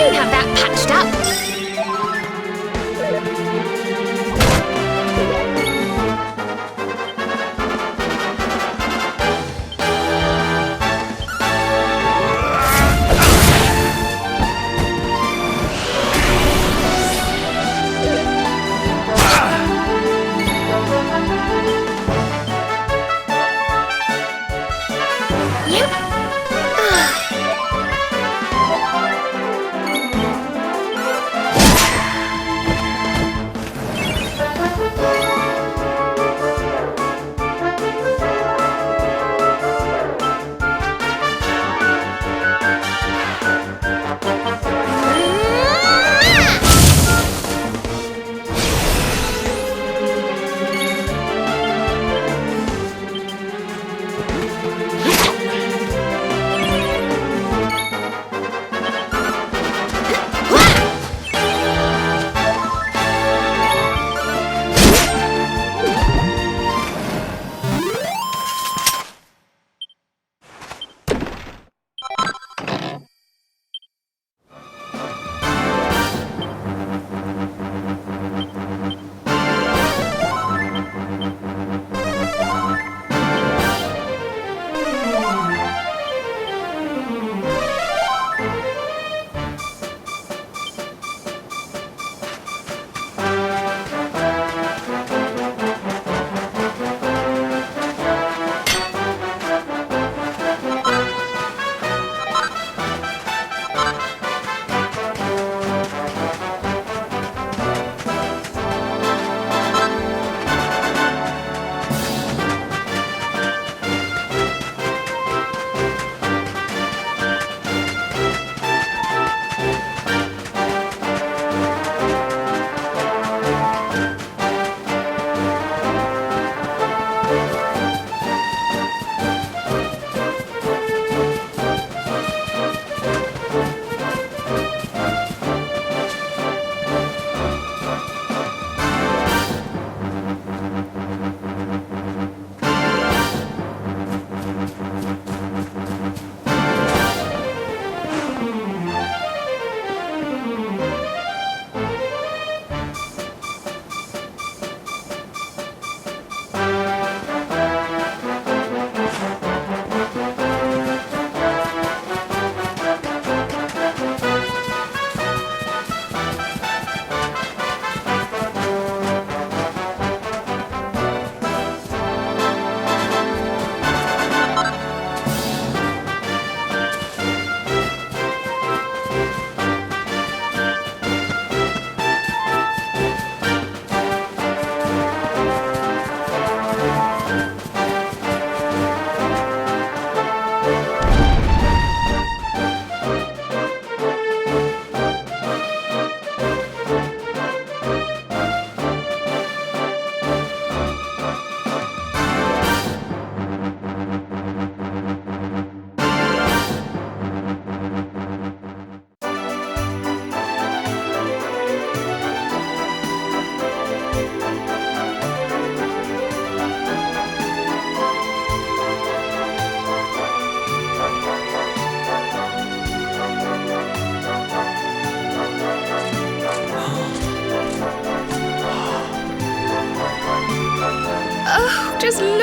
soon have that patched up.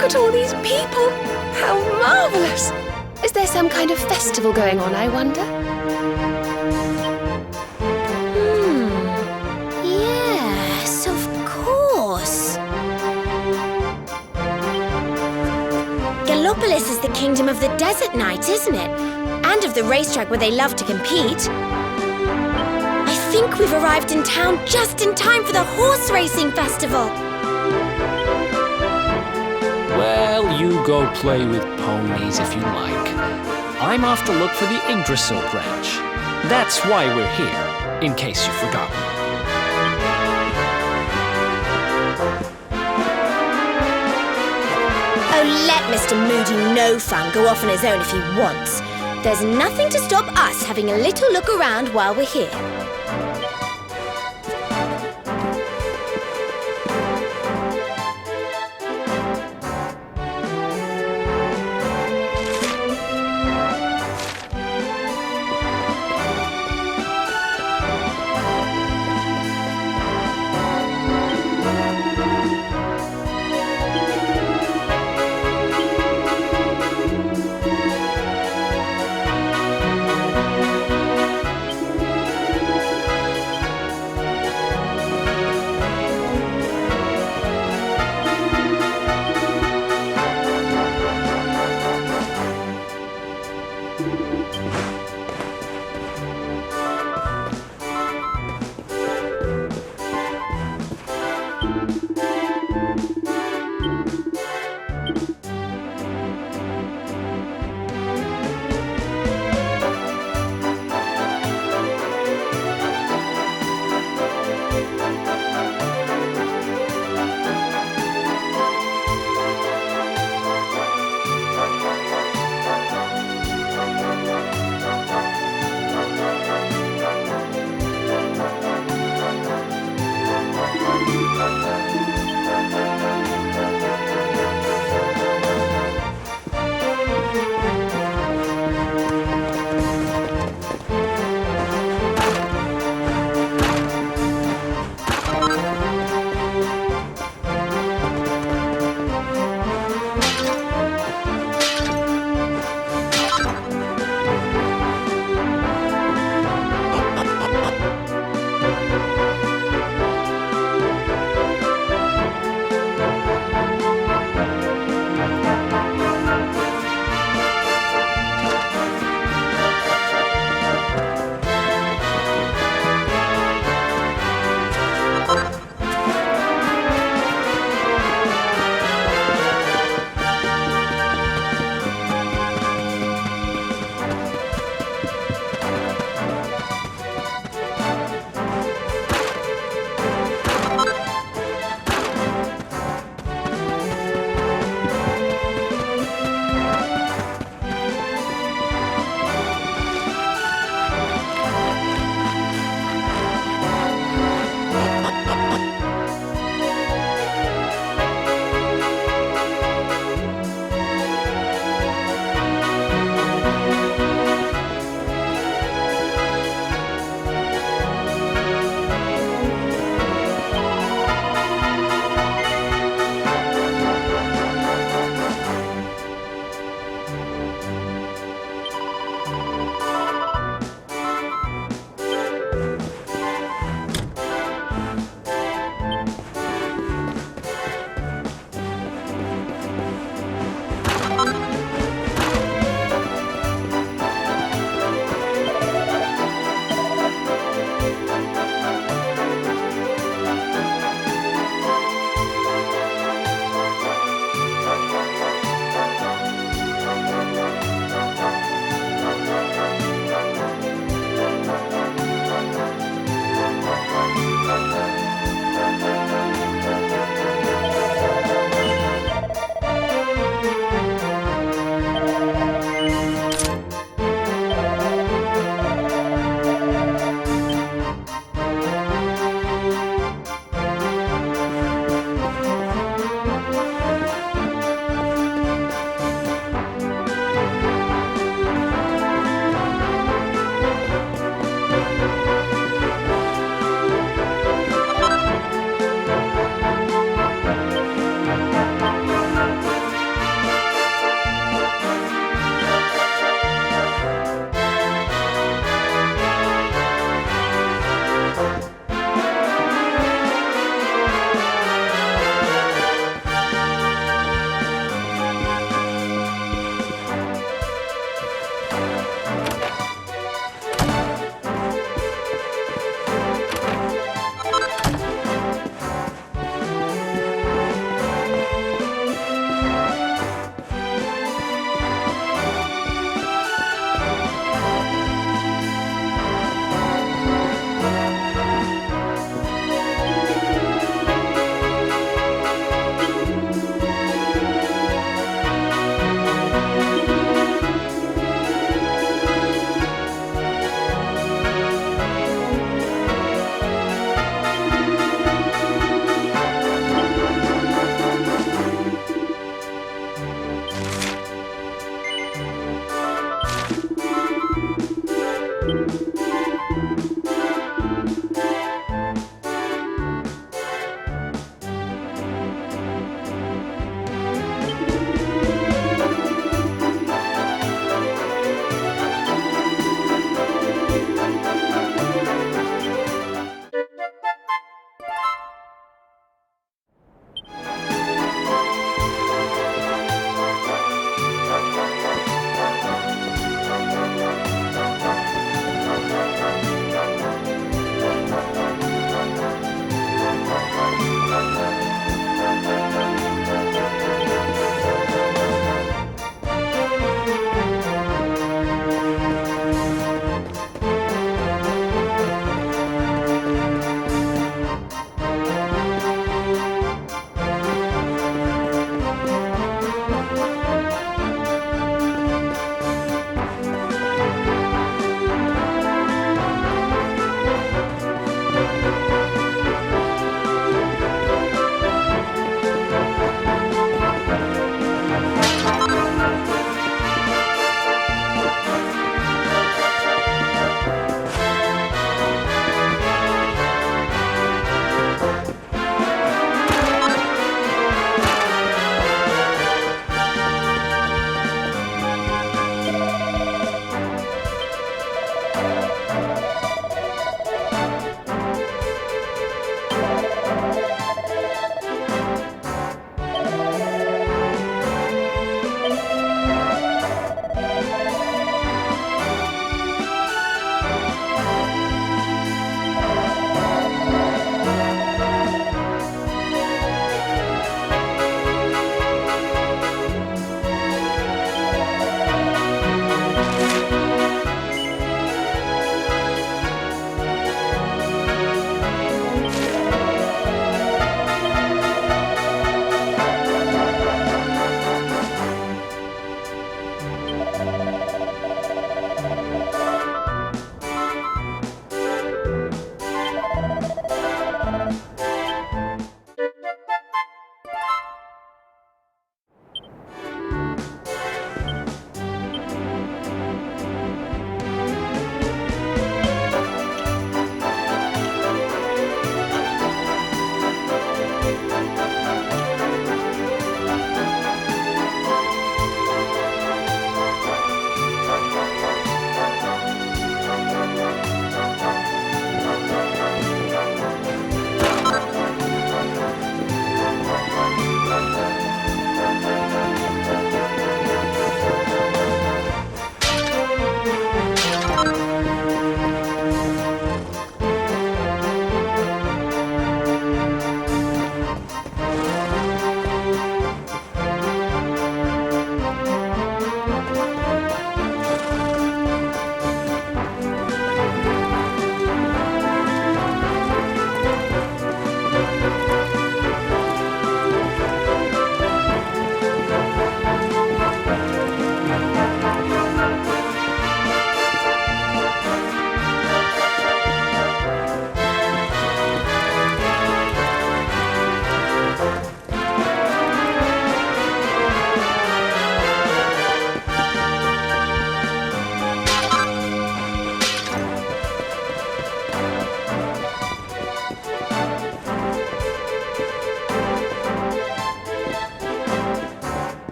Look at all these people! How marvellous! Is there some kind of festival going on, I wonder? Yes, of course. Gallopolis is the kingdom of the desert knight, isn't it? And of the racetrack where they love to compete. I think we've arrived in town just in time for the horse racing festival. Well, you go play with ponies if you like. I'm off to look for the Yggdrasil branch. That's why we're here, in case you've forgotten. Oh, let Mr. Moody No Fun go off on his own if he wants. There's nothing to stop us having a little look around while we're here.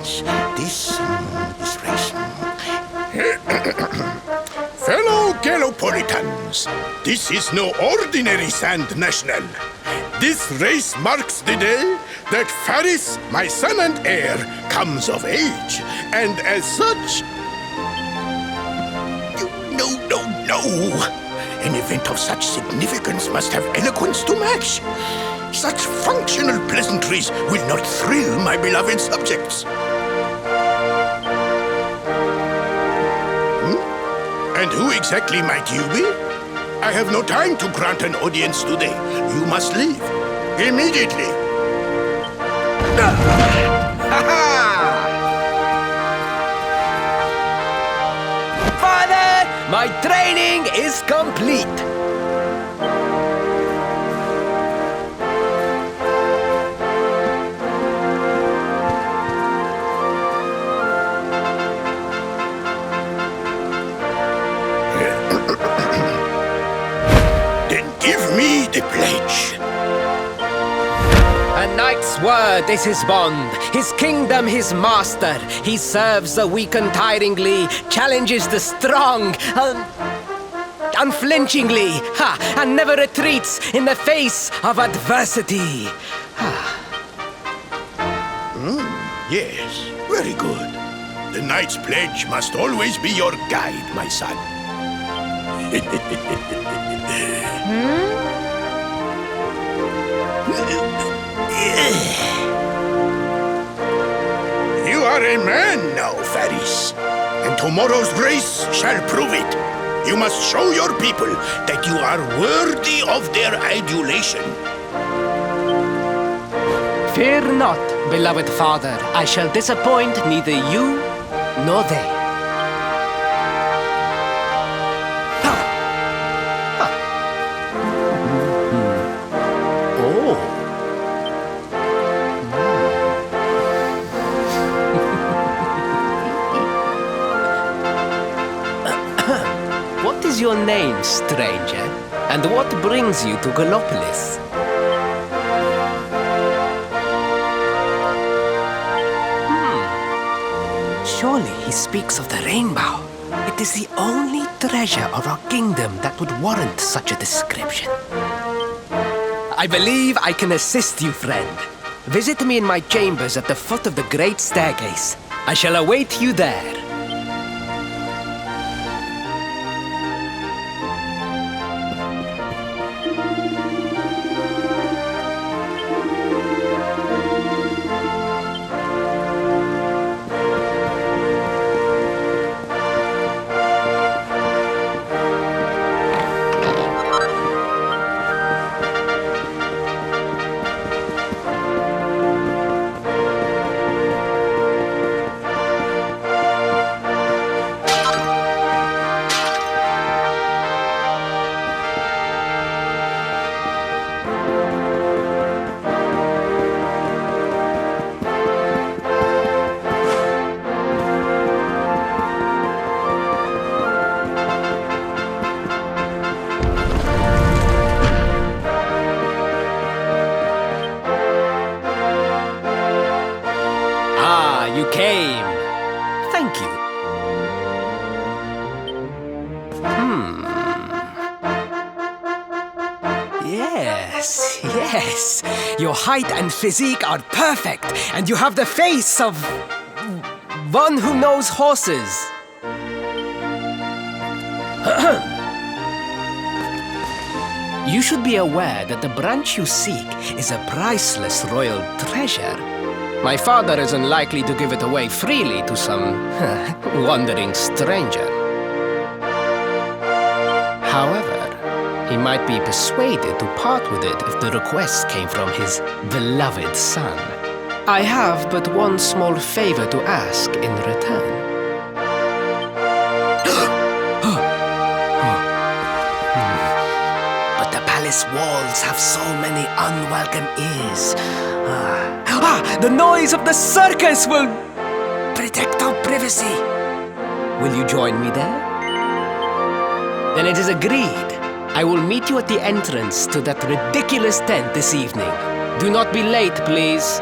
Hence, this race. Fellow Gallopolitans, this is no ordinary Sand National. This race marks the day that Faris, my son and heir, comes of age. And as such... No. An event of such significance must have eloquence to match. Such functional pleasantries will not thrill my beloved subjects. And who exactly might you be? I have no time to grant an audience today. You must leave. Immediately. Father, my training is complete. The pledge. A knight's word is his bond, his kingdom his master. He serves the weak untiringly, challenges the strong unflinchingly, and never retreats in the face of adversity. Yes, very good. The knight's pledge must always be your guide, my son. You are a man now, Faris, and tomorrow's race shall prove it. You must show your people that you are worthy of their adulation. Fear not, beloved father. I shall disappoint neither you nor they. What is your name, stranger? And what brings you to Gallopolis? Surely he speaks of the rainbow. It is the only treasure of our kingdom that would warrant such a description. I believe I can assist you, friend. Visit me in my chambers at the foot of the great staircase. I shall await you there. You came. Thank you. Yes. Your height and physique are perfect, and you have the face of one who knows horses. You should be aware that the branch you seek is a priceless royal treasure. My father is unlikely to give it away freely to some wandering stranger. However, he might be persuaded to part with it if the request came from his beloved son. I have but one small favor to ask in return. But the palace walls have so many unwelcome ears. The noise of the circus will protect our privacy. Will you join me there? Then it is agreed. I will meet you at the entrance to that ridiculous tent this evening. Do not be late, please.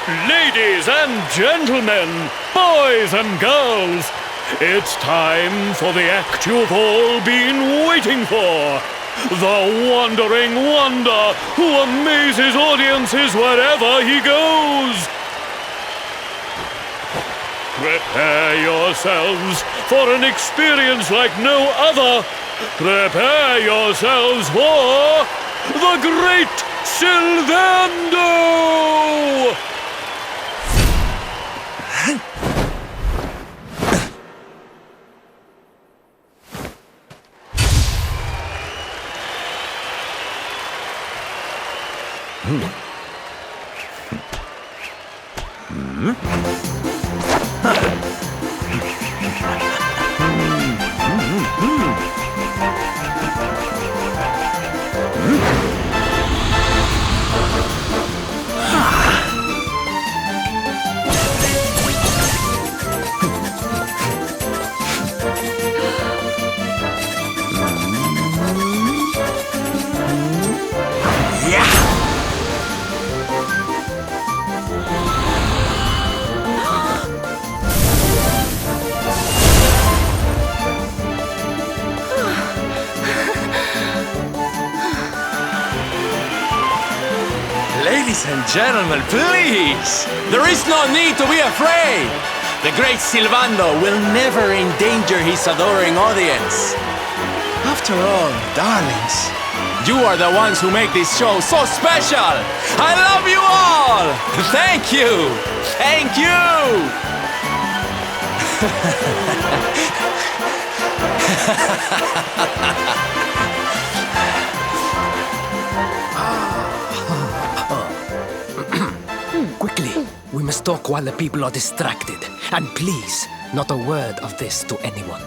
Ladies and gentlemen, boys and girls, it's time for the act you've all been waiting for. The wandering wonder who amazes audiences wherever he goes. Prepare yourselves for an experience like no other. Prepare yourselves for the Great Sylvando! Ladies and gentlemen, please! There is no need to be afraid! The great Sylvando will never endanger his adoring audience. After all, darlings, you are the ones who make this show so special! I love you all! Thank you! Thank you! Quickly, we must talk while the people are distracted. And please, not a word of this to anyone.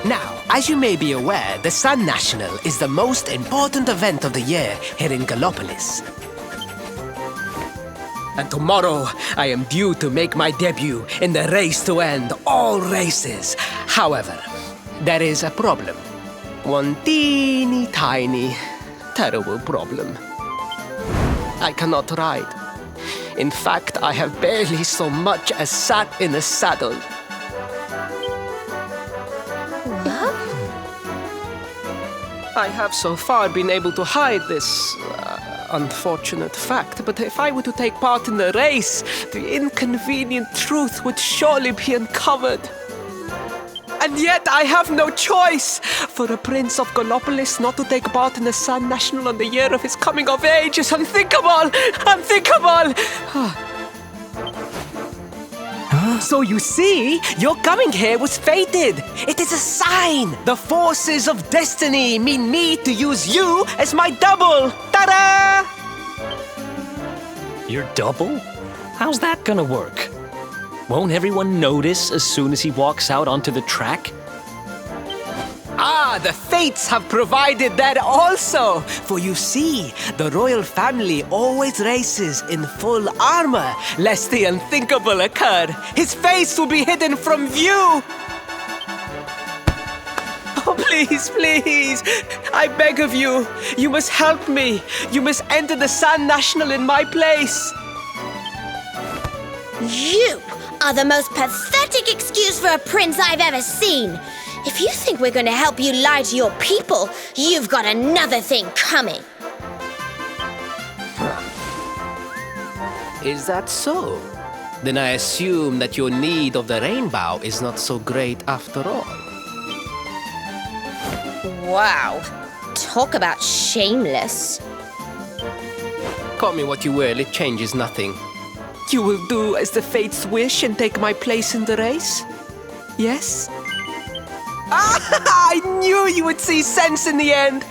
Now, as you may be aware, the Sun National is the most important event of the year here in Gallopolis. And tomorrow, I am due to make my debut in the race to end all races. However, there is a problem. One teeny tiny, terrible problem. I cannot ride. In fact, I have barely so much as sat in a saddle. I have so far been able to hide this unfortunate fact, but if I were to take part in the race, the inconvenient truth would surely be uncovered. And yet I have no choice. For a prince of Gallopolis not to take part in the Sun National on the year of his coming of age is unthinkable! Unthinkable! So you see, your coming here was fated. It is a sign. The forces of destiny mean me to use you as my double. Ta-da! Your double? How's that gonna work? Won't everyone notice as soon as he walks out onto the track? Ah, the fates have provided that also. For you see, the royal family always races in full armor, lest the unthinkable occur. His face will be hidden from view. Oh, please, please, I beg of you, you must help me. You must enter the Sun National in my place. You are the most pathetic excuse for a prince I've ever seen. If you think we're going to help you lie to your people, you've got another thing coming. Is that so? Then I assume that your need of the rainbow is not so great after all. Wow. Talk about shameless. Call me what you will, it changes nothing. You will do as the fates wish and take my place in the race? Yes? I knew you would see sense in the end.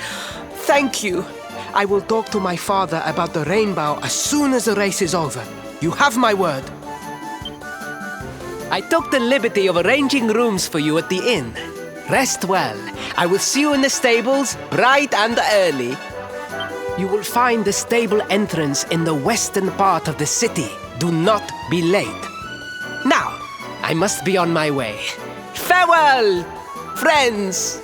Thank you. I will talk to my father about the rainbow as soon as the race is over. You have my word. I took the liberty of arranging rooms for you at the inn. Rest well. I will see you in the stables, bright and early. You will find the stable entrance in the western part of the city. Do not be late. Now, I must be on my way. Farewell, friends!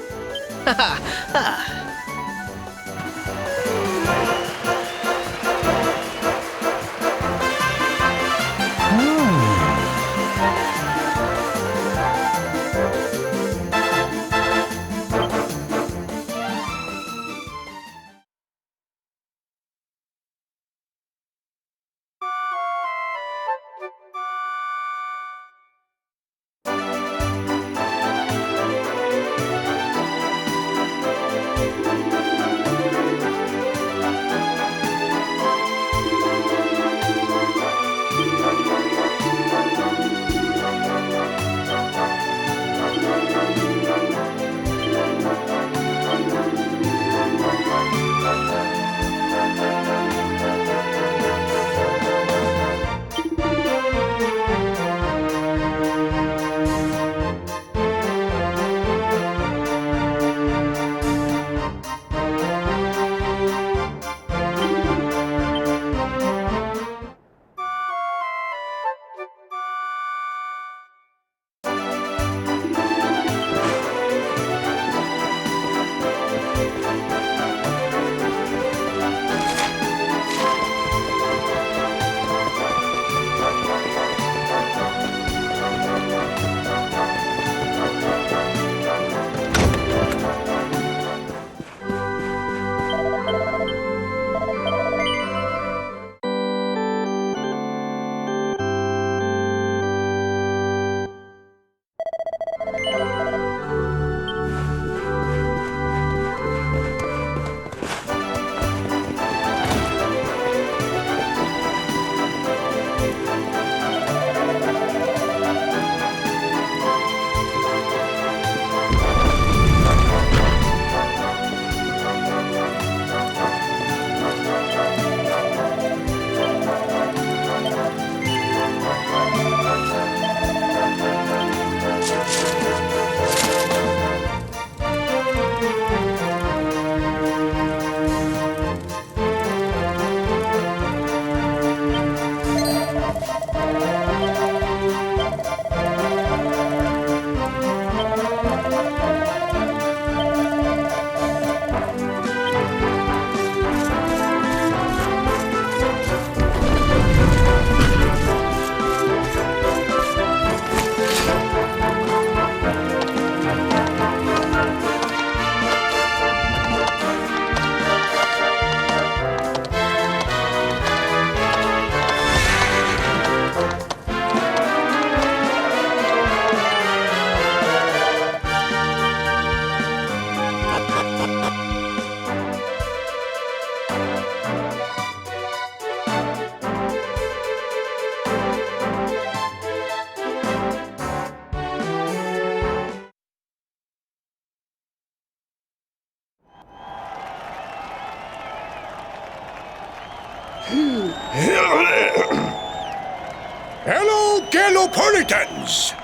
Hello, Galopolitans!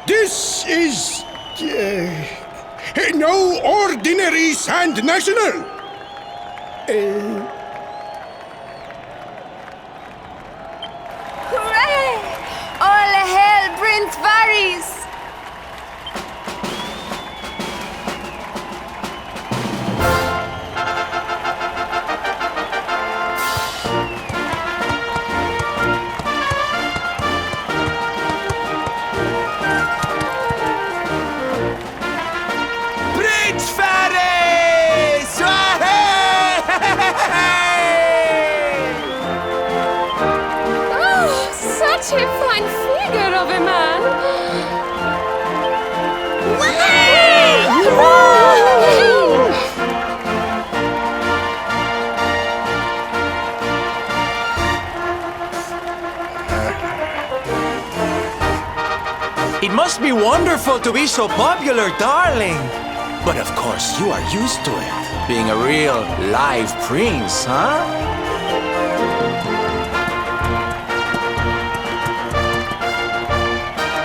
This is... no ordinary Sand National! Hooray! All hail Prince Varys! Prince Ferris! Oh, such a fine figure of a man! It must be wonderful to be so popular, darling. But of course, you are used to it. Being a real live prince, huh?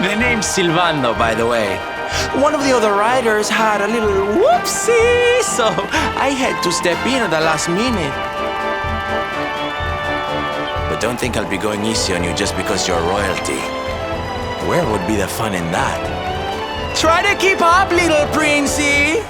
The name's Silvano, by the way. One of the other riders had a little whoopsie, so I had to step in at the last minute. But don't think I'll be going easy on you just because you're royalty. Where would be the fun in that? Try to keep up, little princey!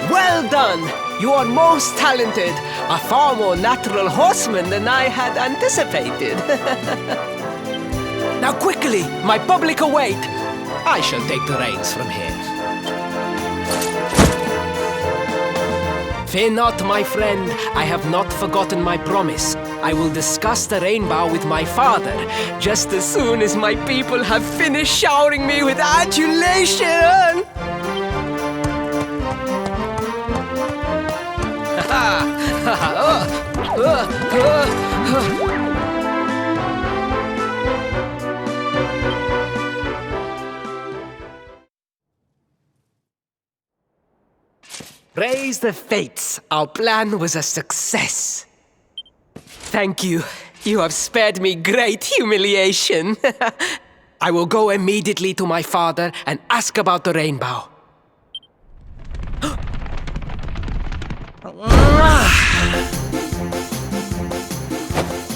Well done! You are most talented. A far more natural horseman than I had anticipated. Now quickly, my public await. I shall take the reins from here. Fear not, my friend. I have not forgotten my promise. I will discuss the rainbow with my father just as soon as my people have finished showering me with adulation. Praise the fates, our plan was a success. Thank you. You have spared me great humiliation. I will go immediately to my father and ask about the rainbow.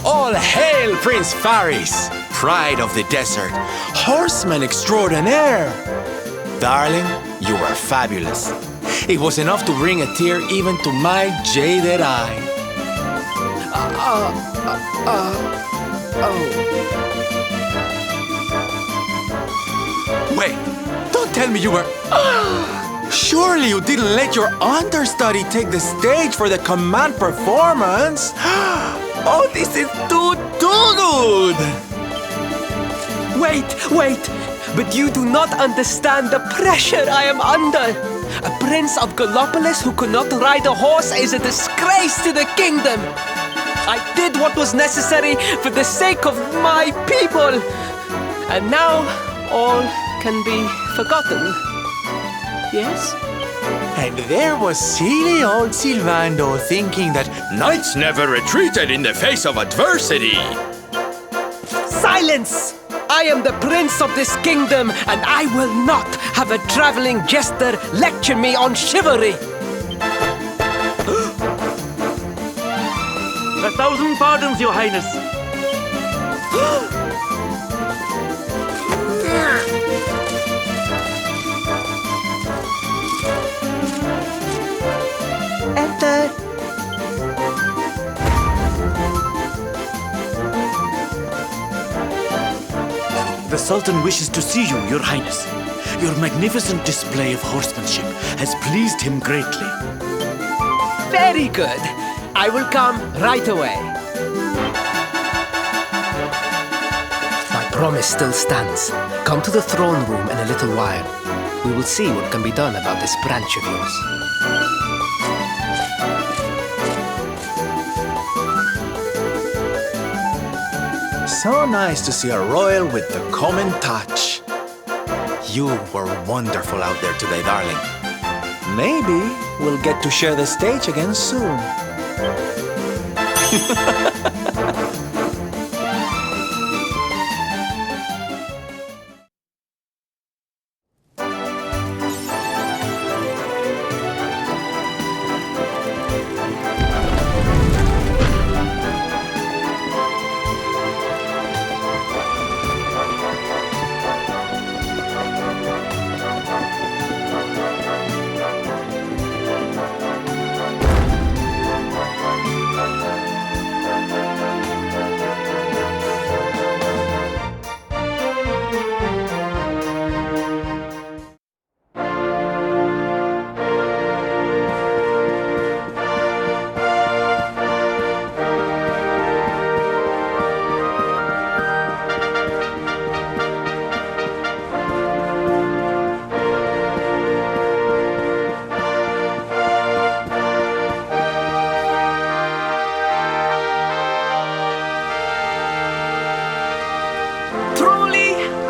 All hail Prince Faris, pride of the desert, horseman extraordinaire. Darling, you were fabulous. It was enough to bring a tear even to my jaded eye. Wait, don't tell me you were... Surely you didn't let your understudy take the stage for the command performance? Oh, this is too good! Wait! But you do not understand the pressure I am under. A prince of Gallopolis who could not ride a horse is a disgrace to the kingdom. I did what was necessary for the sake of my people. And now all can be forgotten. Yes? And there was silly old Silvando thinking that knights never retreated in the face of adversity. Silence! I am the prince of this kingdom, and I will not have a traveling jester lecture me on chivalry. 1,000 pardons, Your Highness. Enter. The Sultan wishes to see you, Your Highness. Your magnificent display of horsemanship has pleased him greatly. Very good. I will come right away. My promise still stands. Come to the throne room in a little while. We will see what can be done about this branch of yours. So nice to see a royal with the common touch. You were wonderful out there today, darling. Maybe we'll get to share the stage again soon.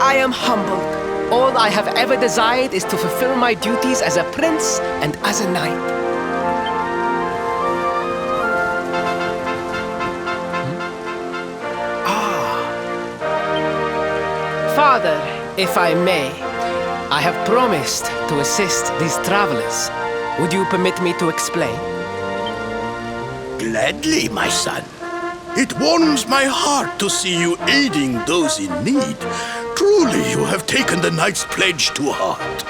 I am humbled. All I have ever desired is to fulfill my duties as a prince and as a knight. Father, if I may, I have promised to assist these travelers. Would you permit me to explain? Gladly, my son. It warms my heart to see you aiding those in need. Truly, you have taken the knight's pledge to heart.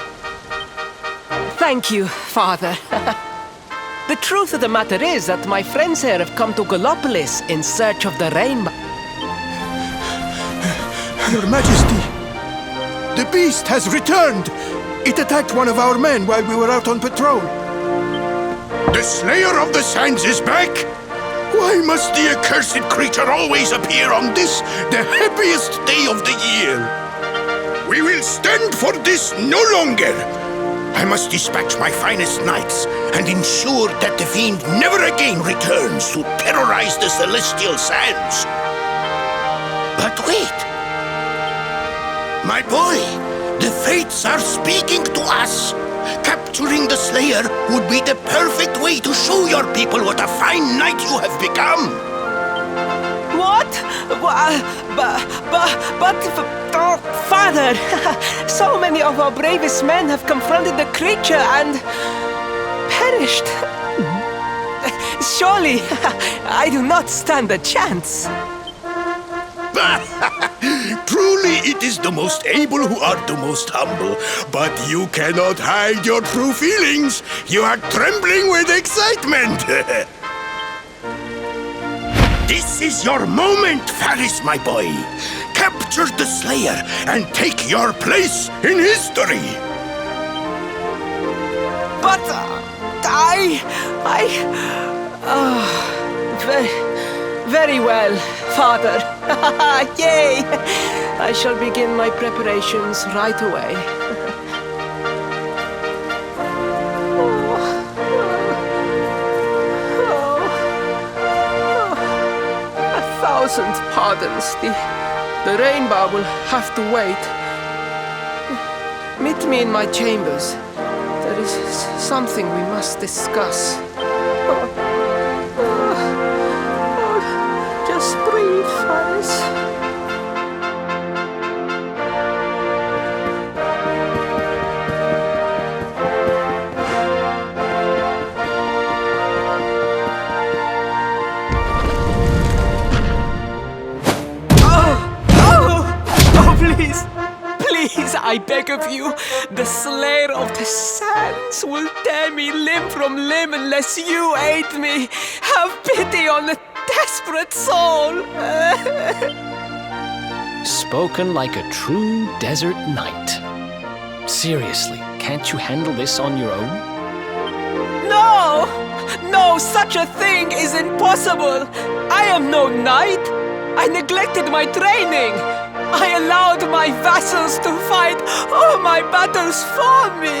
Thank you, Father. The truth of the matter is that my friends here have come to Gallopolis in search of the rainbow. Your Majesty, the beast has returned. It attacked one of our men while we were out on patrol. The Slayer of the Sands is back? Why must the accursed creature always appear on this, the happiest day of the year? We will stand for this no longer. I must dispatch my finest knights and ensure that the fiend never again returns to terrorize the celestial sands. But wait! My boy, the fates are speaking to us. Capturing the Slayer would be the perfect way to show your people what a fine knight you have become. What? Oh, Father, so many of our bravest men have confronted the creature and perished. Surely, I do not stand a chance. Truly, it is the most able who are the most humble. But you cannot hide your true feelings. You are trembling with excitement. This is your moment, Faris, my boy. Capture the Slayer and take your place in history. But very well, Father. Yay! I shall begin my preparations right away. A thousand pardons. The rainbow will have to wait. Meet me in my chambers. There is something we must discuss. Just breathe, Faris. Please, I beg of you, the Slayer of the Sands will tear me limb from limb unless you aid me. Have pity on a desperate soul. Spoken like a true desert knight. Seriously, can't you handle this on your own? No, such a thing is impossible. I am no knight. I neglected my training. I allowed my vassals to fight all my battles for me.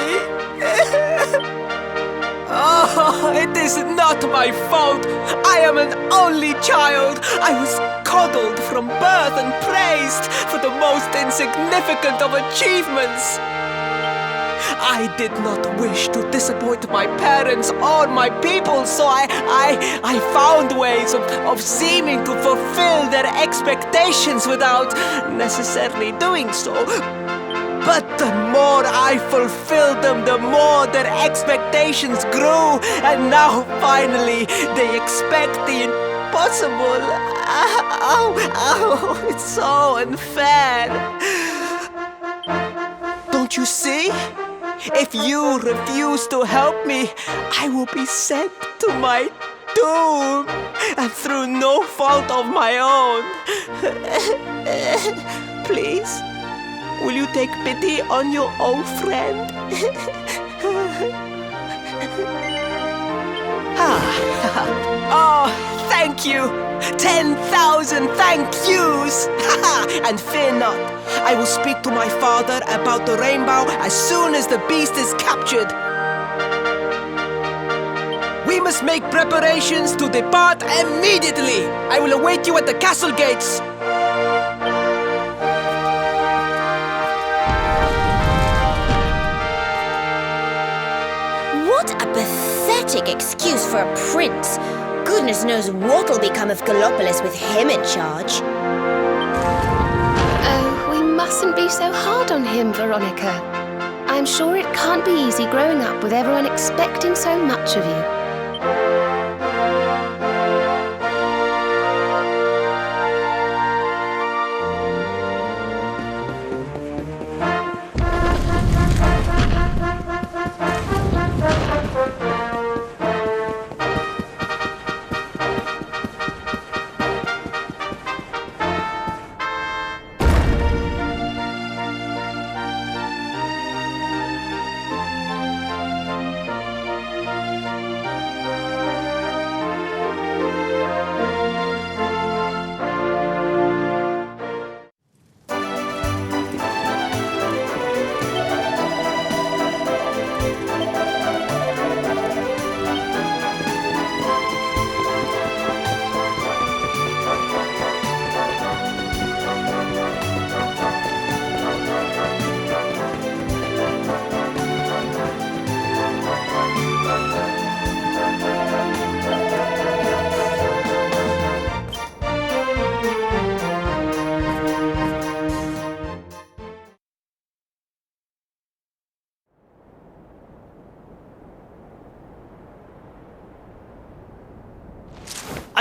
Oh, it is not my fault. I am an only child. I was coddled from birth and praised for the most insignificant of achievements. I did not wish to disappoint my parents or my people, so I found ways of seeming to fulfill their expectations without necessarily doing so. But the more I fulfilled them, the more their expectations grew, and now finally they expect the impossible. Oh, it's so unfair. Don't you see? If you refuse to help me, I will be sent to my doom, and through no fault of my own. Please, will you take pity on your old friend? Oh, thank you! 10,000 thank yous! And fear not, I will speak to my father about the rainbow as soon as the beast is captured. We must make preparations to depart immediately. I will await you at the castle gates. What a pathetic excuse for a prince. Goodness knows what'll become of Gallopolis with him in charge. Oh, we mustn't be so hard on him, Veronica. I'm sure it can't be easy growing up with everyone expecting so much of you.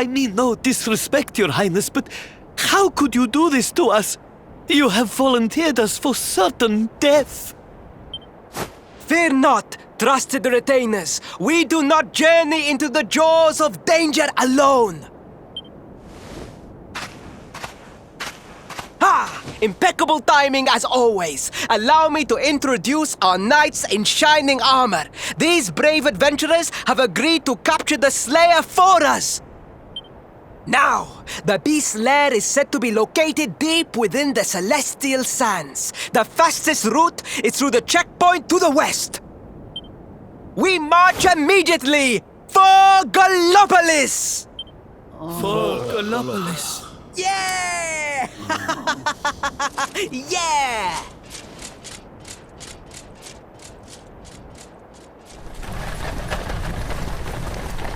I mean no disrespect, Your Highness, but how could you do this to us? You have volunteered us for certain death. Fear not, trusted retainers. We do not journey into the jaws of danger alone. Ha! Impeccable timing as always. Allow me to introduce our knights in shining armor. These brave adventurers have agreed to capture the Slayer for us. Now, the beast's lair is said to be located deep within the Celestial Sands. The fastest route is through the checkpoint to the west. We march immediately for Gallopolis! For Gallopolis. Yeah! Yeah!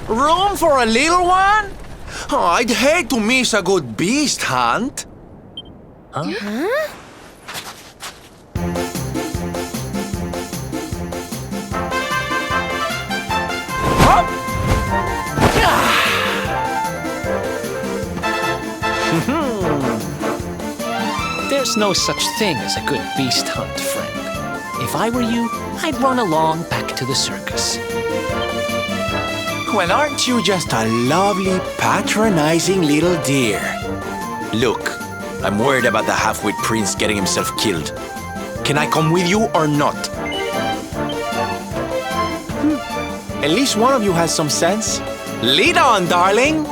Room for a little one? Oh, I'd hate to miss a good beast hunt. There's no such thing as a good beast hunt, friend. If I were you, I'd run along back to the circus. Well, aren't you just a lovely, patronizing little dear? Look, I'm worried about the half-wit prince getting himself killed. Can I come with you or not? At least one of you has some sense. Lead on, darling!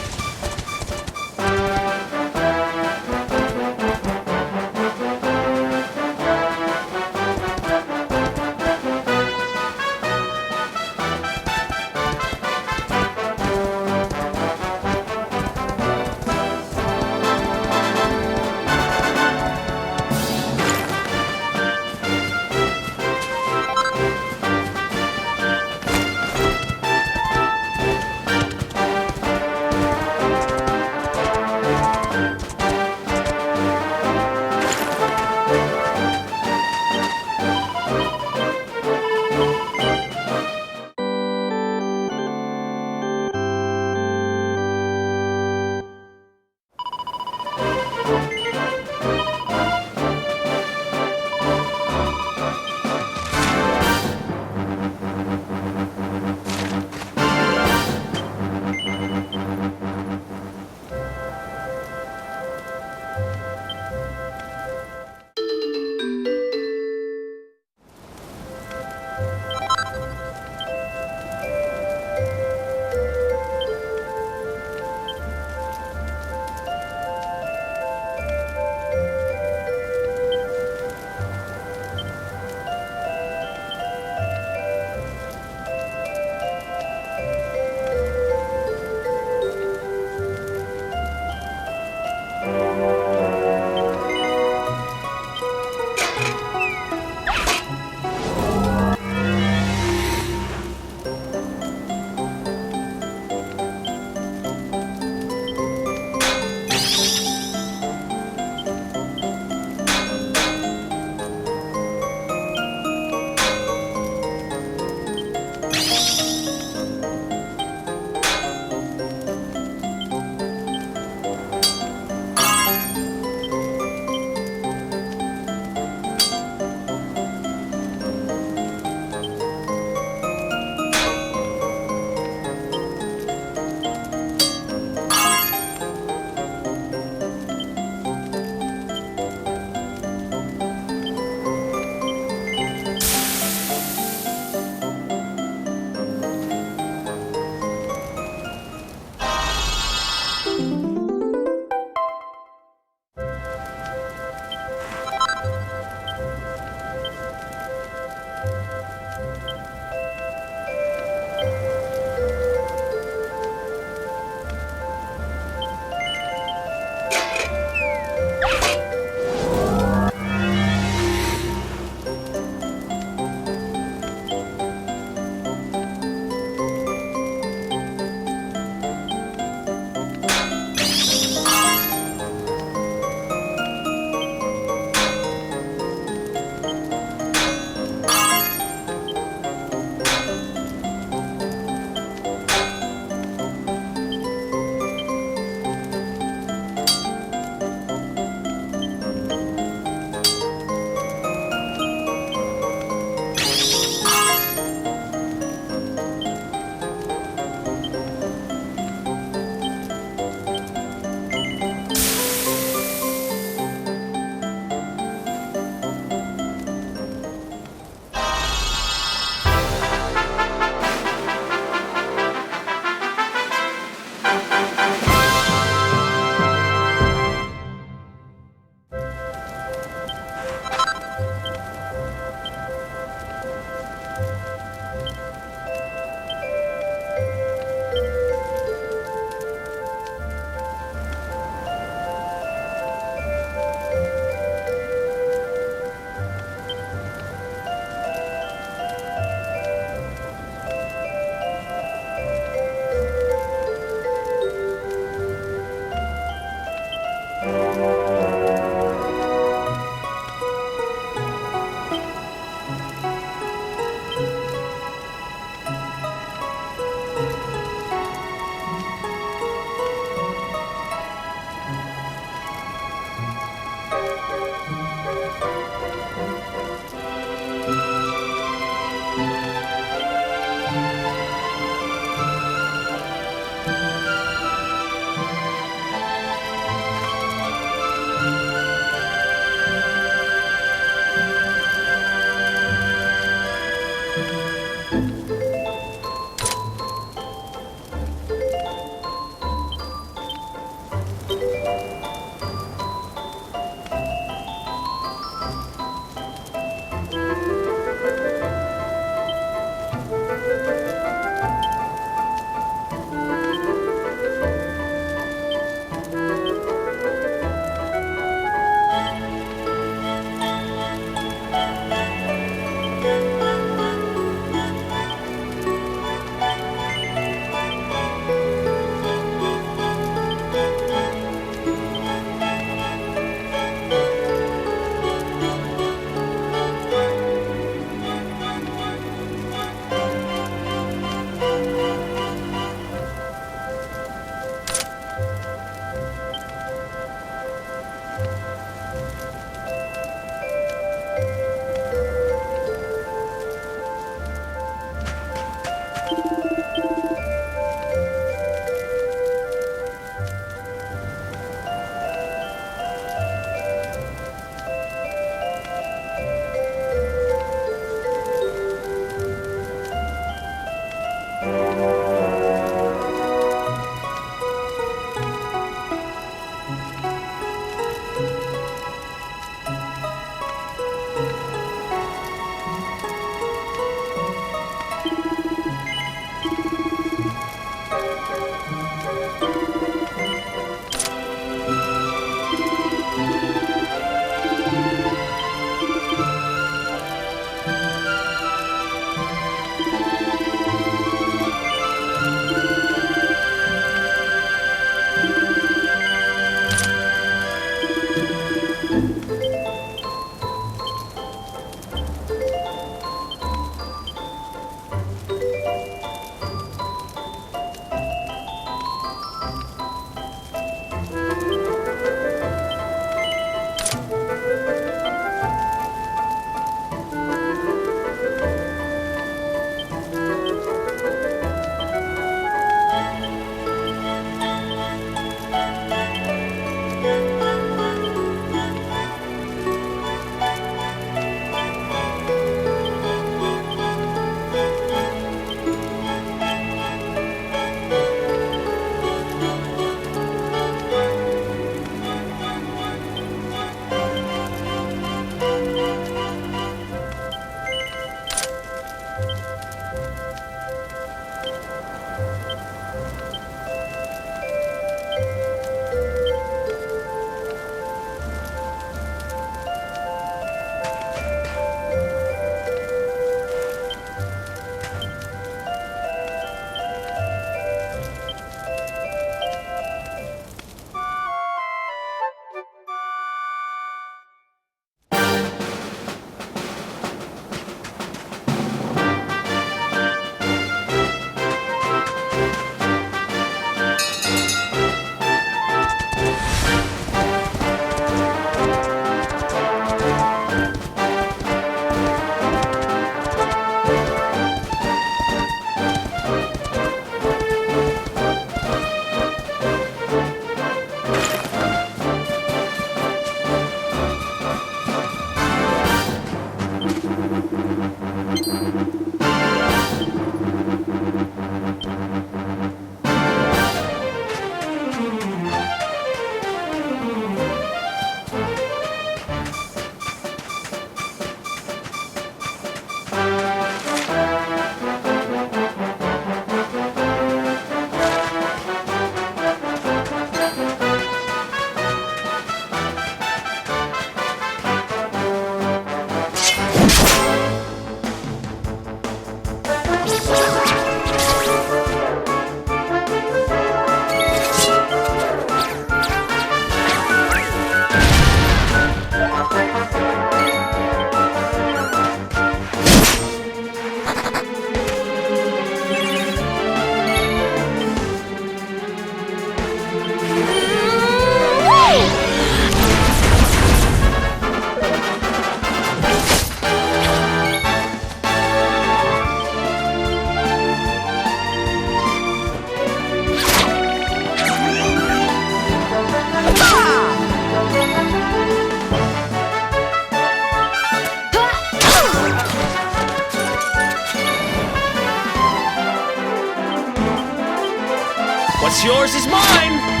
What's yours is mine!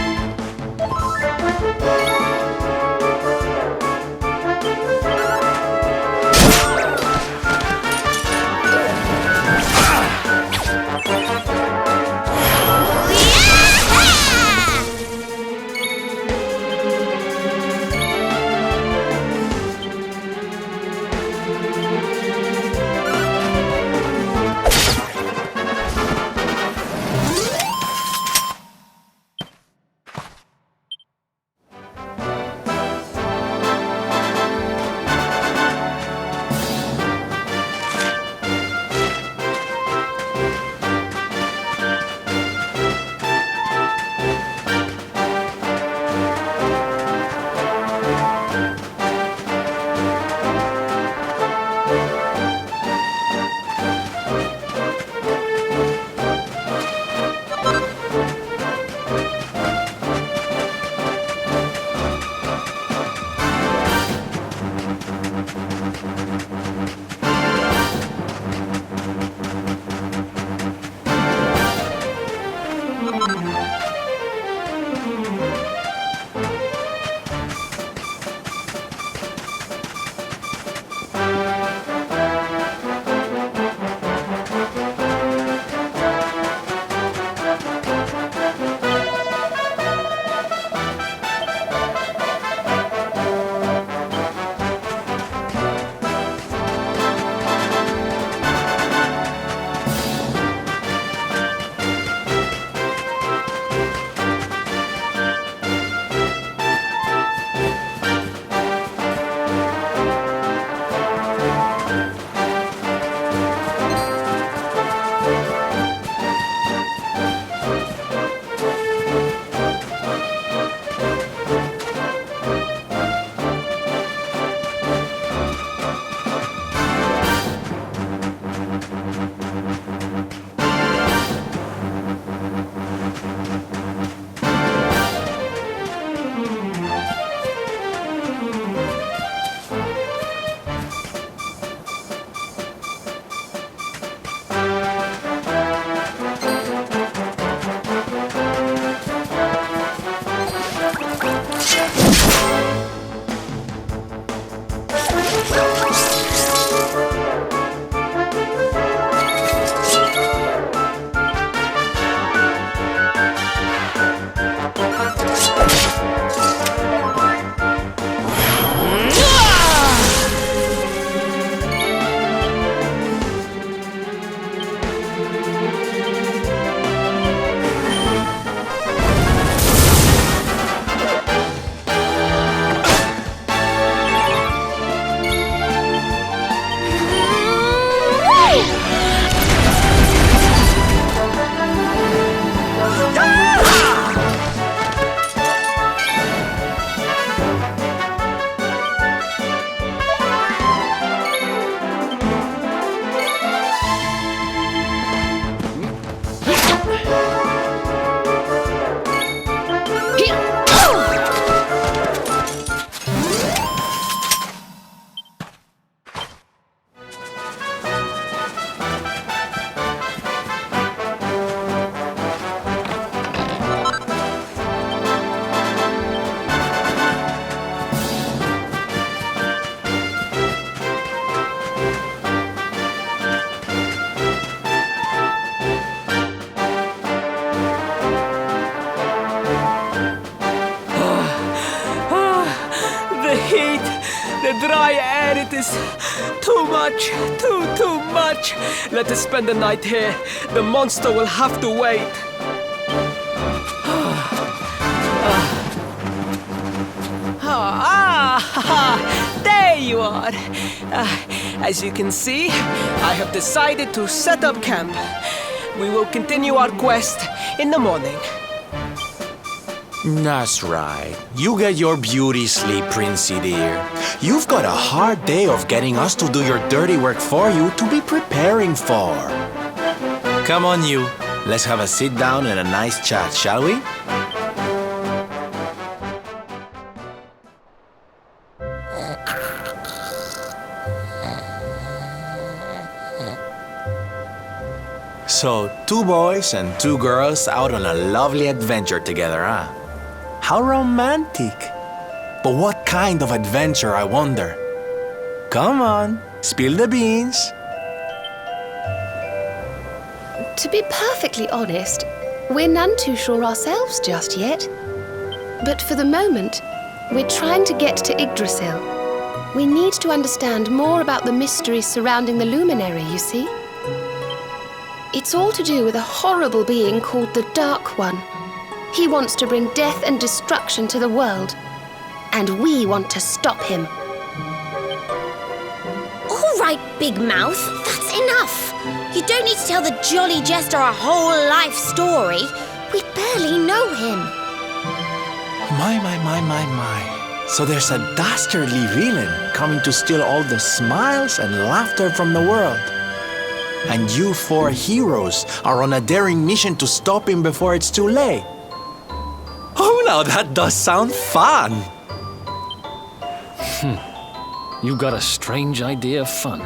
The dry air, it is too much, too much. Let us spend the night here. The monster will have to wait. There you are. As you can see, I have decided to set up camp. We will continue our quest in the morning. That's right. You get your beauty sleep, Princey dear. You've got a hard day of getting us to do your dirty work for you to be preparing for. Come on, you. Let's have a sit down and a nice chat, shall we? So, 2 boys and 2 girls out on a lovely adventure together, huh? How romantic. But what kind of adventure, I wonder? Come on, spill the beans. To be perfectly honest, we're none too sure ourselves just yet. But for the moment, we're trying to get to Yggdrasil. We need to understand more about the mysteries surrounding the luminary, you see. It's all to do with a horrible being called the Dark One. He wants to bring death and destruction to the world, and we want to stop him. All right, Big Mouth, that's enough. You don't need to tell the Jolly Jester a whole life story. We barely know him. My. So there's a dastardly villain coming to steal all the smiles and laughter from the world. And you 4 heroes are on a daring mission to stop him before it's too late. Oh, now that does sound fun. You got a strange idea of fun.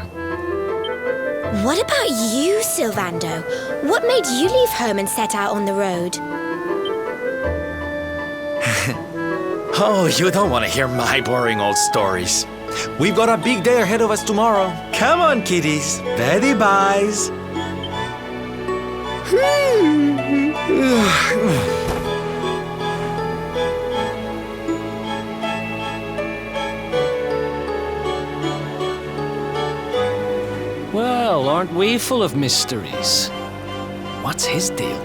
What about you, Sylvando? What made you leave home and set out on the road? Oh, you don't want to hear my boring old stories. We've got a big day ahead of us tomorrow. Come on, kiddies. Betty buys. Well, aren't we full of mysteries? What's his deal?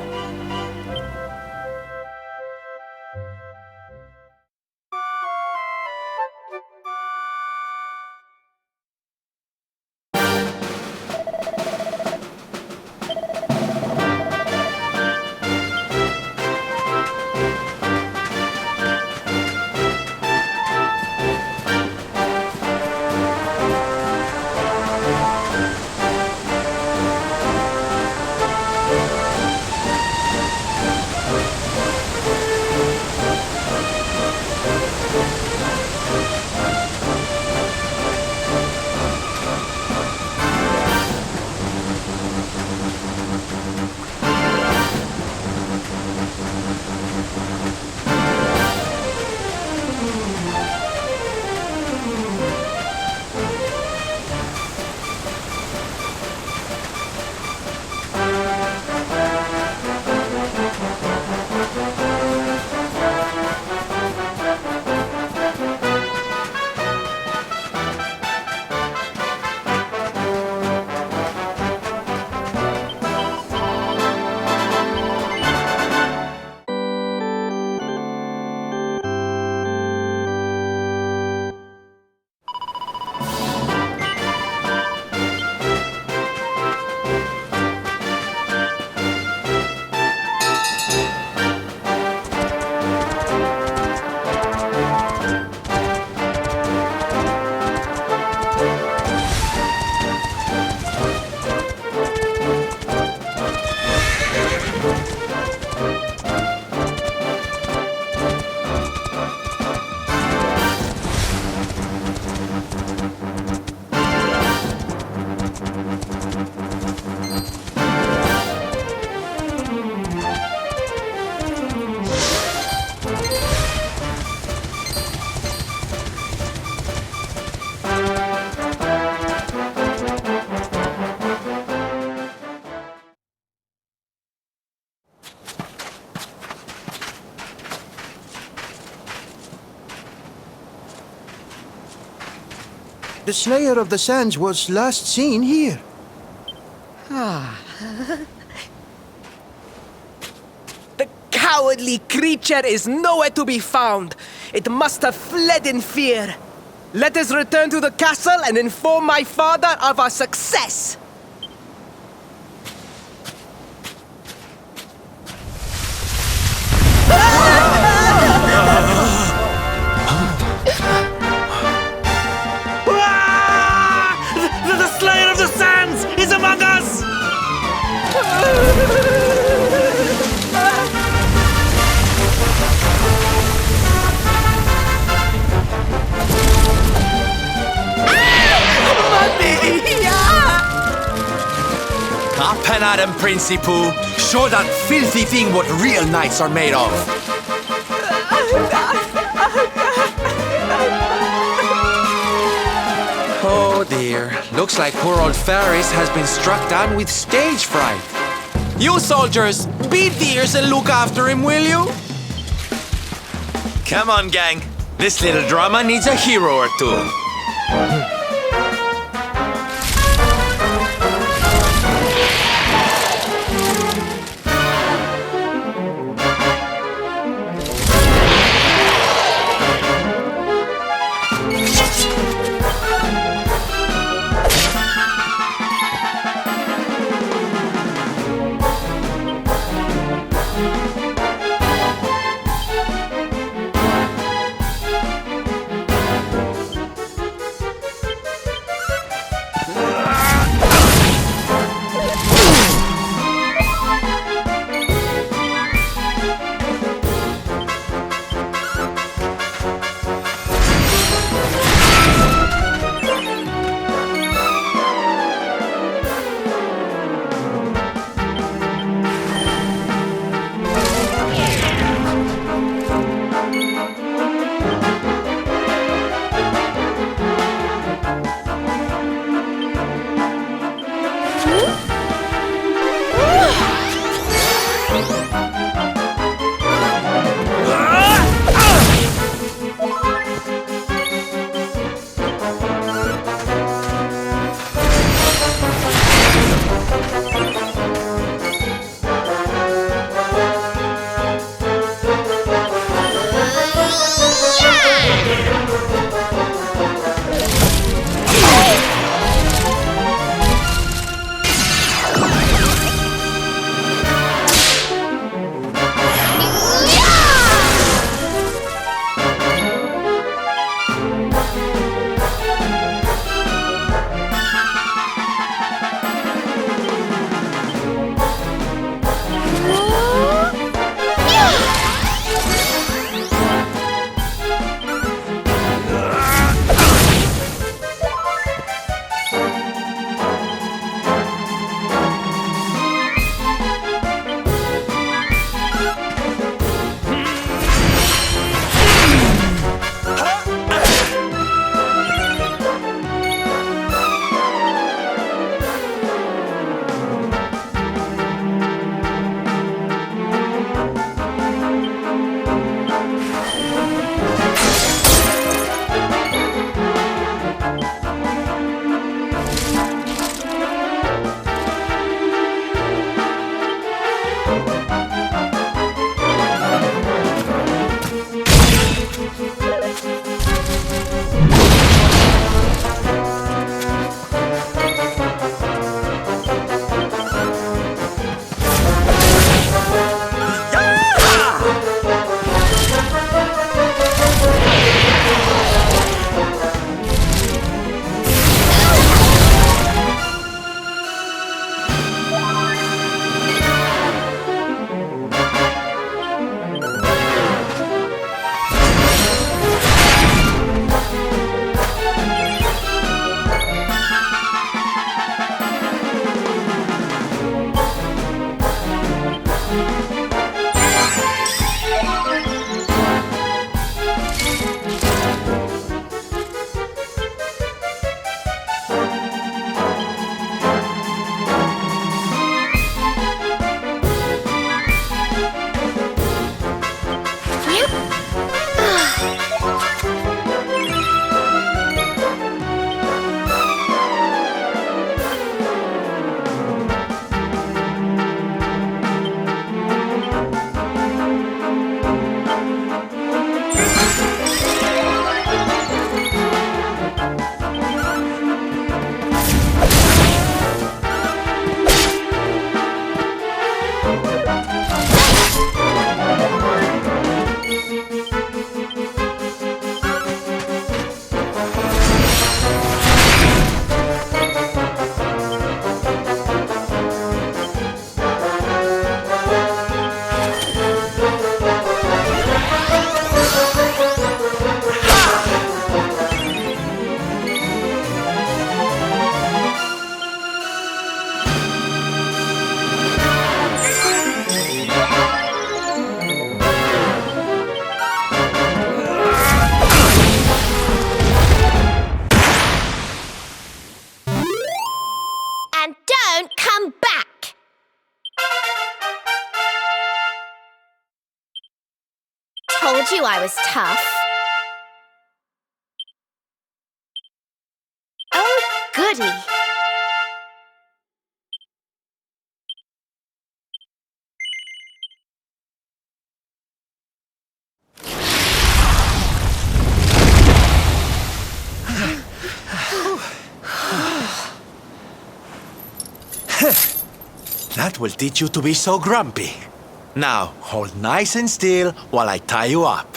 The Slayer of the Sands was last seen here. The cowardly creature is nowhere to be found. It must have fled in fear. Let us return to the castle and inform my father of our success. The Slayer of the Sands is among us! Up and at him, Princey Pooh. Show that filthy thing what real knights are made of. Oh dear. Looks like poor old Ferris has been struck down with stage fright. You soldiers, beat the ears and look after him, will you? Come on, gang. This little drama needs a hero or two. told you I was tough. Oh, goody. That will teach you to be so grumpy. Now, hold nice and still while I tie you up.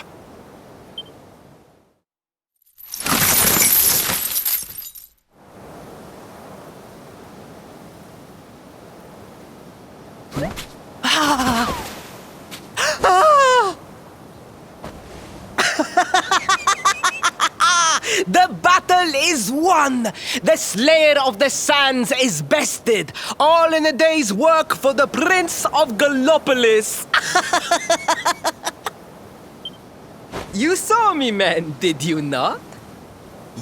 The battle is won! The Slayer of the Sands is bested! All in a day's work for the Prince of Gallopolis! You saw me, men, did you not?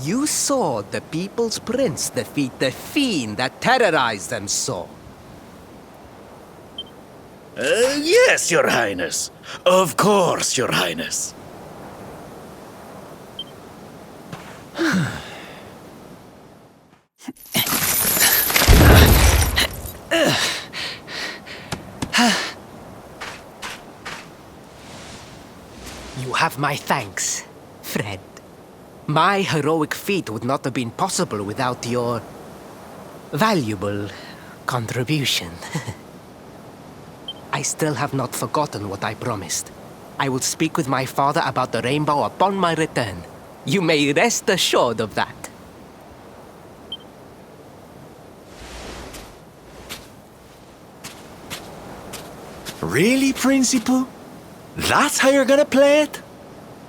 You saw the People's Prince defeat the fiend that terrorized them so. Yes, Your Highness. Of course, Your Highness. You have my thanks, Fred. My heroic feat would not have been possible without your valuable contribution. I still have not forgotten what I promised. I will speak with my father about the rainbow upon my return. You may rest assured of that. Really, Principal? That's how you're gonna play it?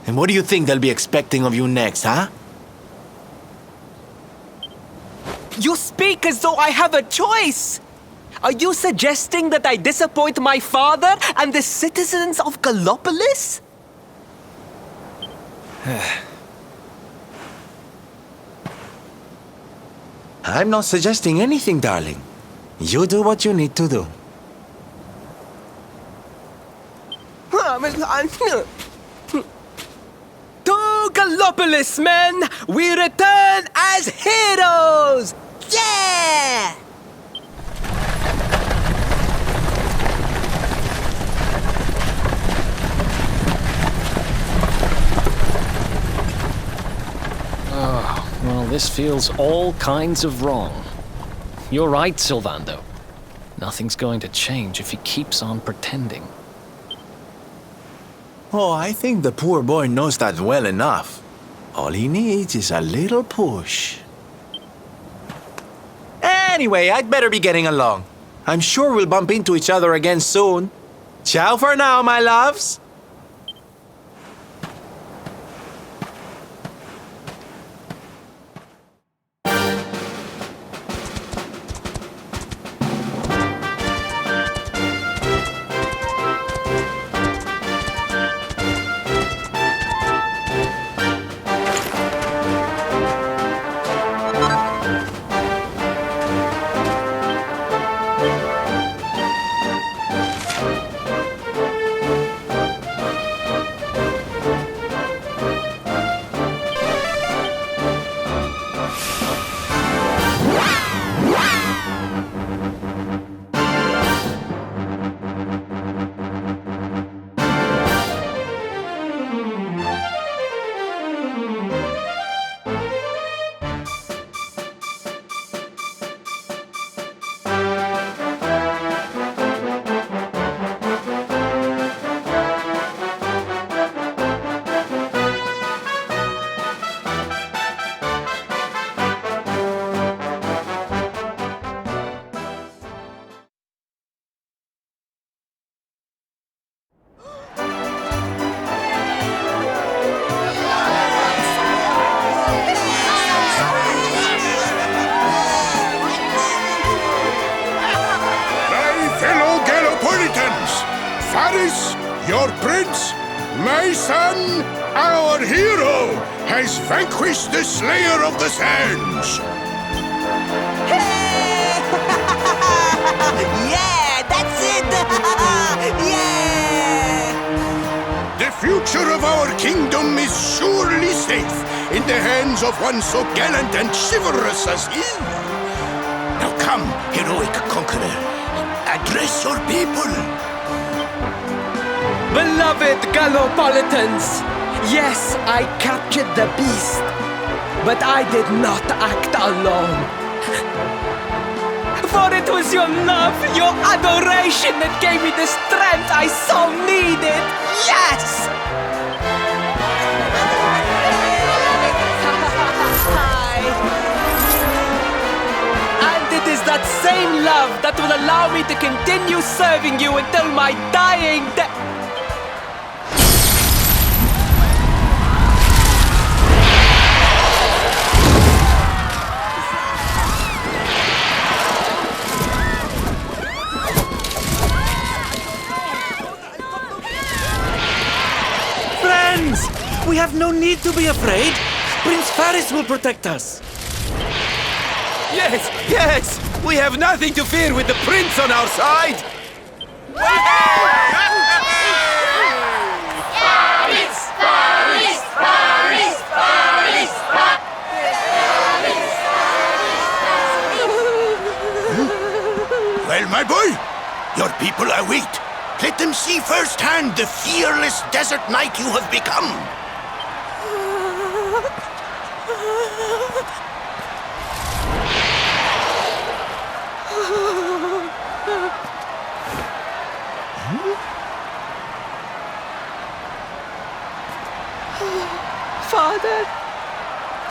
And what do you think they'll be expecting of you next, huh? You speak as though I have a choice! Are you suggesting that I disappoint my father and the citizens of Gallopolis? I'm not suggesting anything, darling. You do what you need to do. To Gallopolis, men! We return as heroes! Yeah! Well, this feels all kinds of wrong. You're right, Sylvando. Nothing's going to change if he keeps on pretending. Oh, I think the poor boy knows that well enough. All he needs is a little push. Anyway, I'd better be getting along. I'm sure we'll bump into each other again soon. Ciao for now, my loves. Faris, your prince, my son, our hero, has vanquished the Slayer of the Sands. Yeah, that's it! Yeah! The future of our kingdom is surely safe in the hands of one so gallant and chivalrous as he. Now come, heroic conqueror, address your people. Beloved Gallopolitans, yes, I captured the beast, but I did not act alone. For it was your love, your adoration that gave me the strength I so needed. Yes! And it is that same love that will allow me to continue serving you until my dying day. We have no need to be afraid. Prince Faris will protect us. Yes, yes! We have nothing to fear with the prince on our side! Well, my boy, your people await. Let them see firsthand the fearless desert knight you have become.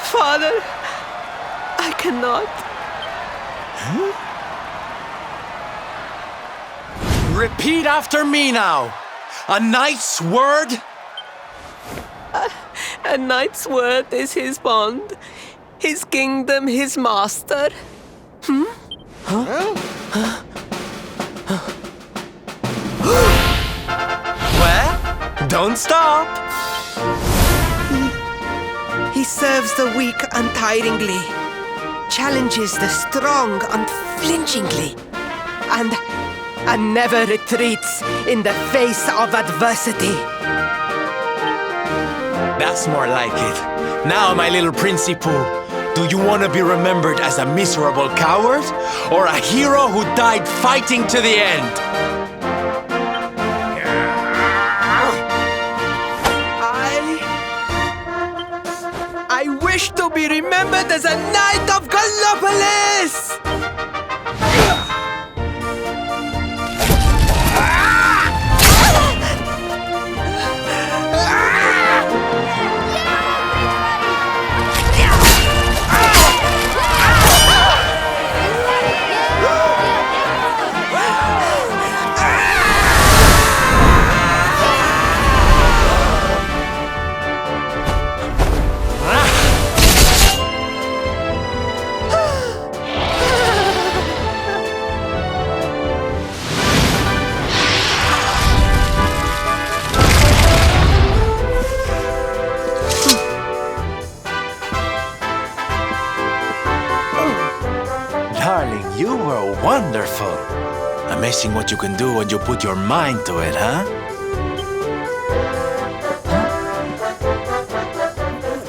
Father, I cannot. Repeat after me now. A knight's word? A knight's word is his bond, his kingdom, his master. Well, don't stop. He serves the weak untiringly, challenges the strong unflinchingly, and never retreats in the face of adversity. That's more like it. Now, my little Princey Pooh, do you want to be remembered as a miserable coward or a hero who died fighting to the end? I wish to be remembered as a knight of Gallopolis! Darling, you were wonderful. Amazing what you can do when you put your mind to it, huh?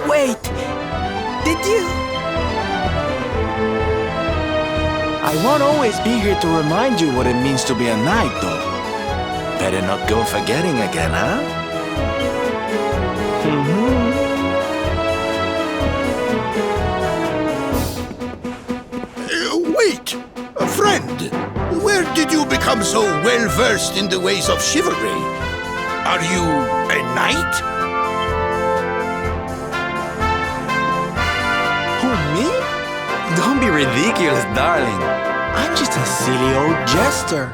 Wait, did you? I won't always be here to remind you what it means to be a knight, though. Better not go forgetting again, huh? Wait! A friend! Where did you become so well-versed in the ways of chivalry? Are you a knight? Who, me? Don't be ridiculous, darling. I'm just a silly old jester.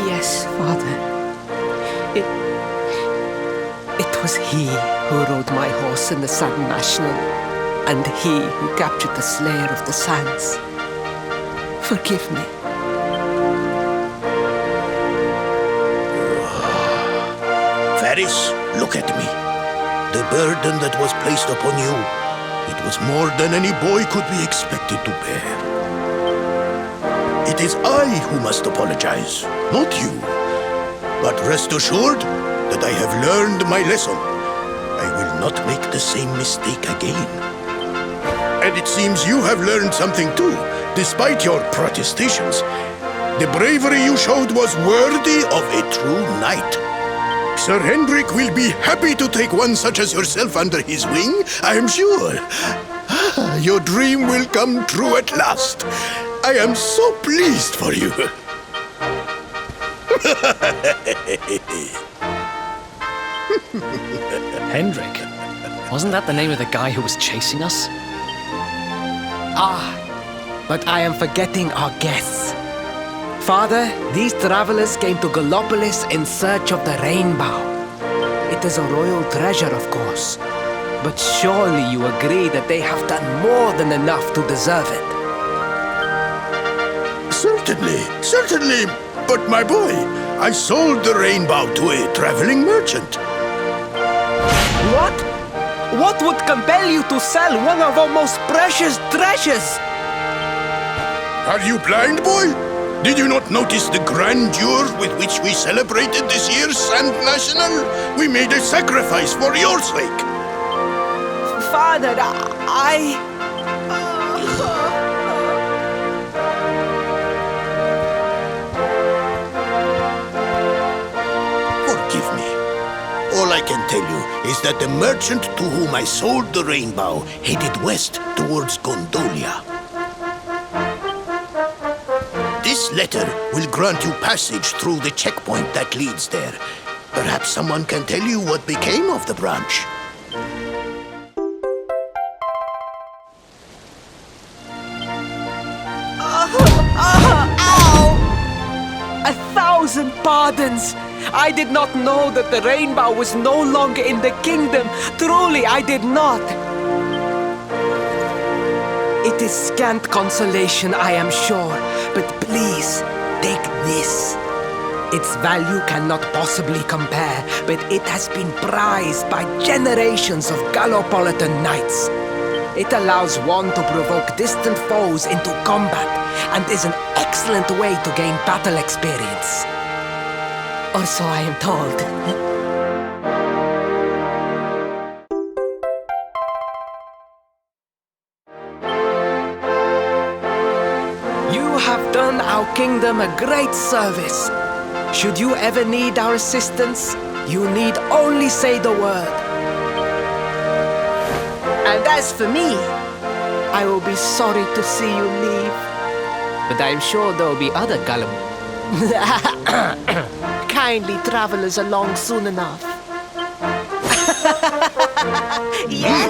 Yes, Father. It was he who rode my horse in the Sun National. and he who captured the Slayer of the Sands. Forgive me. Faris, look at me. The burden that was placed upon you, it was more than any boy could be expected to bear. It is I who must apologize, not you. But rest assured that I have learned my lesson. I will not make the same mistake again. And it seems you have learned something too, despite your protestations. The bravery you showed was worthy of a true knight. Sir Hendrik will be happy to take one such as yourself under his wing, I am sure. Your dream will come true at last. I am so pleased for you. Hendrik? Wasn't that the name of the guy who was chasing us? Ah, but I am forgetting our guests. Father, these travelers came to Gallopolis in search of the rainbow. It is a royal treasure, of course. But surely you agree that they have done more than enough to deserve it. Certainly, certainly. But my boy, I sold the rainbow to a traveling merchant. What? What would compel you to sell one of our most precious treasures? Are you blind, boy? Did you not notice the grandeur with which we celebrated this year's Sand National? We made a sacrifice for your sake. Father, Forgive me. All I can tell you is that the merchant to whom I sold the rainbow headed west towards Gondolia. This letter will grant you passage through the checkpoint that leads there. Perhaps someone can tell you what became of the branch. Ow! 1,000 pardons! I did not know that the rainbow was no longer in the kingdom. Truly, I did not. It is scant consolation, I am sure, but please, take this. Its value cannot possibly compare, but it has been prized by generations of Gallopolitan knights. It allows one to provoke distant foes into combat, and is an excellent way to gain battle experience. Or so I am told. You have done our kingdom a great service. Should you ever need our assistance, you need only say the word. And as for me, I will be sorry to see you leave. But I am sure there will be other kindly travelers along soon enough. Yeah.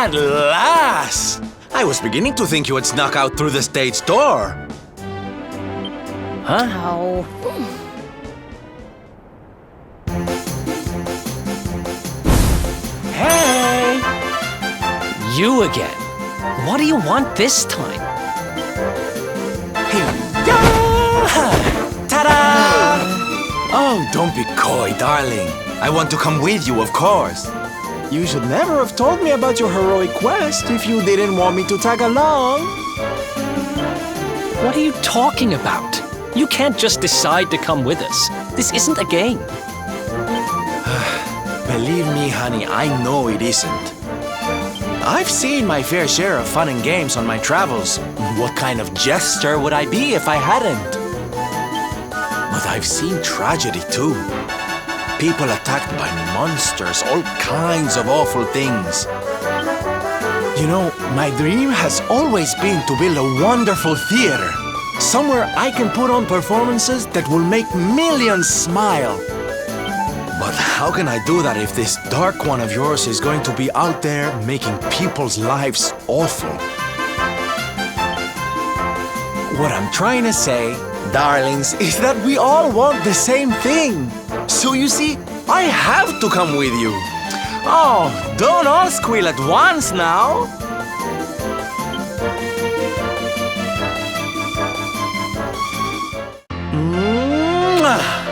At last! I was beginning to think you had snuck out through the stage door. Huh? Oh. Hey! You again. What do you want this time? Ta-da! Oh, don't be coy, darling. I want to come with you, of course. You should never have told me about your heroic quest if you didn't want me to tag along. What are you talking about? You can't just decide to come with us. This isn't a game. Believe me, honey, I know it isn't. I've seen my fair share of fun and games on my travels. What kind of jester would I be if I hadn't? But I've seen tragedy too. People attacked by monsters, all kinds of awful things. You know, my dream has always been to build a wonderful theater. Somewhere I can put on performances that will make millions smile. But how can I do that if this dark one of yours is going to be out there making people's lives awful? What I'm trying to say, darlings, is that we all want the same thing. So you see, I have to come with you. Oh, don't all squeal at once now. Mwah.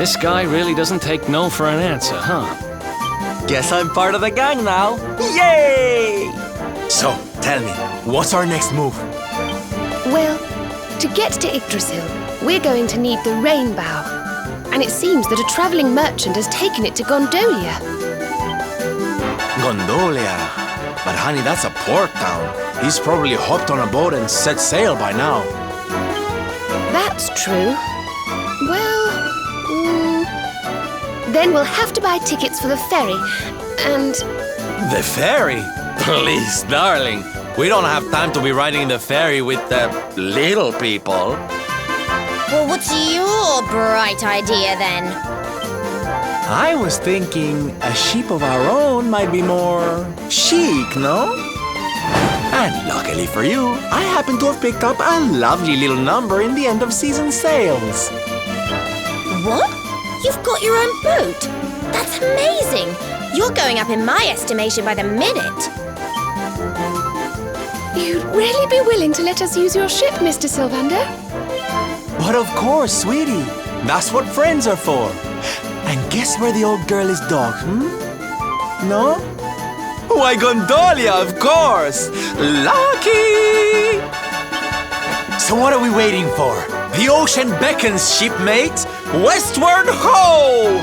This guy really doesn't take no for an answer, huh? Guess I'm part of the gang now. Yay! So, tell me, what's our next move? Well, to get to Yggdrasil, we're going to need the rainbow. And it seems that a travelling merchant has taken it to Gondolia. Gondolia. But honey, that's a port town. He's probably hopped on a boat and set sail by now. That's true. Well, then we'll have to buy tickets for the ferry, and... The ferry? Please, darling. We don't have time to be riding the ferry with the little people. Well, what's your bright idea then? I was thinking a ship of our own might be more chic, no? And luckily for you, I happen to have picked up a lovely little number in the end of season sales. What? You've got your own boat? That's amazing! You're going up in my estimation by the minute. You'd really be willing to let us use your ship, Mr. Sylvander? But of course, sweetie. That's what friends are for. And guess where the old girl is docked, No? Why, Gondolia, of course! Lucky! So what are we waiting for? The ocean beckons, shipmate! Westward ho!